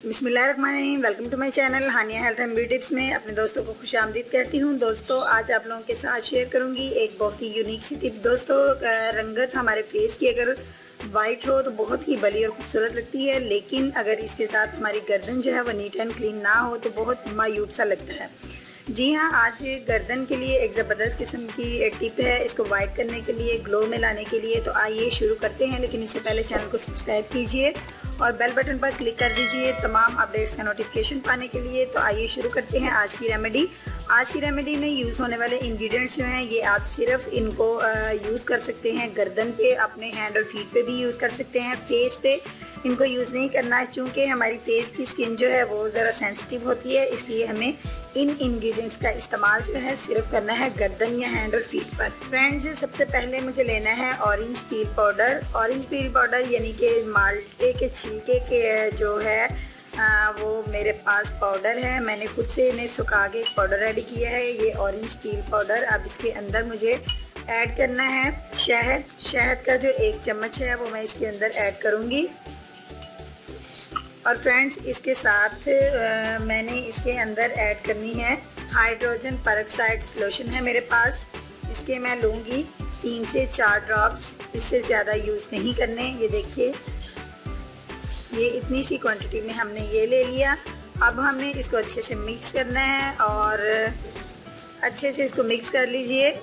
बिस्मिल्लाहिर्रहमानिर्रहीम। Welcome to my channel Haniya health and beauty tips में अपने दोस्तों को खुशामदीद कहती हूँ। दोस्तों, आज आप लोगों के साथ शेयर करूँगी एक बहुत ही यूनिक सी टिप। दोस्तों, रंगत हमारे फेस की अगर वाइट हो तो बहुत ही भली और खूबसूरत लगती है, लेकिन अगर इसके साथ हमारी गर्दन जो है वो नीट एंड क्लीन ना हो तो बहुत मायूब सा लगता है। जी हाँ, आज गर्दन के लिए एक ज़बरदस्त किस्म की एक टिप है, इसको वाइट करने के लिए, ग्लो में लाने के लिए। तो आइए शुरू करते हैं, लेकिन इससे पहले चैनल को सब्सक्राइब कीजिए और बेल बटन पर क्लिक कर दीजिए तमाम अपडेट्स का नोटिफिकेशन पाने के लिए। तो आइए शुरू करते हैं आज की रेमेडी। आज की रेमेडी में यूज़ होने वाले इंग्रेडिएंट्स जो हैं ये आप सिर्फ इनको यूज़ कर सकते हैं गर्दन पे, अपने हैंड और फीट पे भी यूज़ कर सकते हैं। फेस पे इनको यूज़ नहीं करना है, चूँकि हमारी फेस की स्किन जो है वो ज़रा सेंसिटिव होती है, इसलिए हमें इन इंग्रेडिएंट्स का इस्तेमाल जो है सिर्फ करना है गर्दन या हैंड और फीट पर। फ्रेंड्स, सबसे पहले मुझे लेना है orange peel powder. Orange peel powder यानी कि माल्टे के छिलके के जो है वो मेरे पास पाउडर है। मैंने खुद से इन्हें सुखा के एक पाउडर रेडी किया है, ये ऑरेंज पील पाउडर। अब इसके अंदर मुझे ऐड करना है शहद। शहद का जो 1 चम्मच है वो मैं इसके अंदर ऐड करूँगी। और फ्रेंड्स, इसके साथ मैंने इसके अंदर ऐड करनी है हाइड्रोजन पेरोक्साइड सॉल्यूशन है मेरे पास। इसके मैं लूँगी 3 से 4 ड्रॉप्स, इससे ज़्यादा यूज़ नहीं करने। ये देखिए, ये इतनी सी क्वांटिटी में हमने ये ले लिया। अब हमने इसको अच्छे से मिक्स करना है और अच्छे से इसको मिक्स कर लीजिए।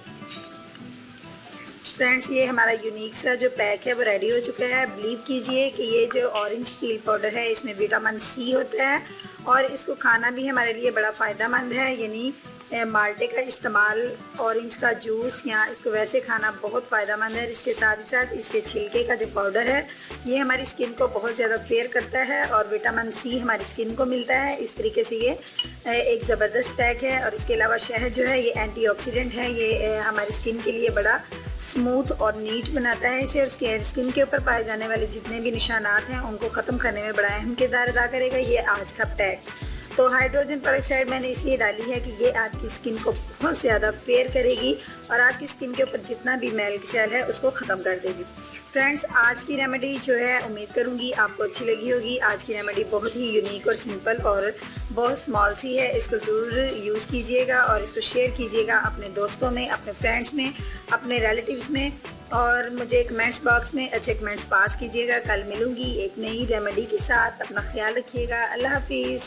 फ्रेंड्स, ये हमारा यूनिक सा जो पैक है वो रेडी हो चुका है। बिलीव कीजिए कि ये जो ऑरेंज पील पाउडर है इसमें विटामिन सी होता है और इसको खाना भी हमारे लिए बड़ा फ़ायदेमंद है। यानी माल्टे का इस्तेमाल, ऑरेंज का जूस या इसको वैसे खाना बहुत फ़ायदेमंद है। इसके साथ ही साथ इसके छिलके का जो पाउडर है ये हमारी स्किन को बहुत ज़्यादा फेयर करता है और विटामिन सी हमारी स्किन को मिलता है। इस तरीके से ये एक ज़बरदस्त पैक है। और इसके अलावा शहद जो है ये एंटीऑक्सीडेंट है, ये हमारी स्किन के लिए बड़ा स्मूथ और नीट बनाता है इसे। और स्किन के ऊपर पाए जाने वाले जितने भी निशानात हैं उनको ख़त्म करने में बड़ा अहम किरदार अदा करेगा ये आज का पैक। तो हाइड्रोजन पेरोक्साइड मैंने इसलिए डाली है कि ये आपकी स्किन को बहुत ज़्यादा फेयर करेगी और आपकी स्किन के ऊपर जितना भी मैल शैल है उसको ख़त्म कर देगी। फ्रेंड्स, आज की रेमेडी जो है उम्मीद करूँगी आपको अच्छी लगी होगी। आज की रेमेडी बहुत ही यूनिक और सिंपल और बहुत स्मॉल सी है। इसको ज़रूर यूज़ कीजिएगा और इसको शेयर कीजिएगा अपने दोस्तों में, अपने फ्रेंड्स में, अपने रिलेटिव्स में। और मुझे कमेंट्स बॉक्स में अच्छे कमेंट्स पास कीजिएगा। कल मिलूँगी एक नई रेमेडी के साथ। अपना ख्याल रखिएगा। अल्लाह हाफिज़।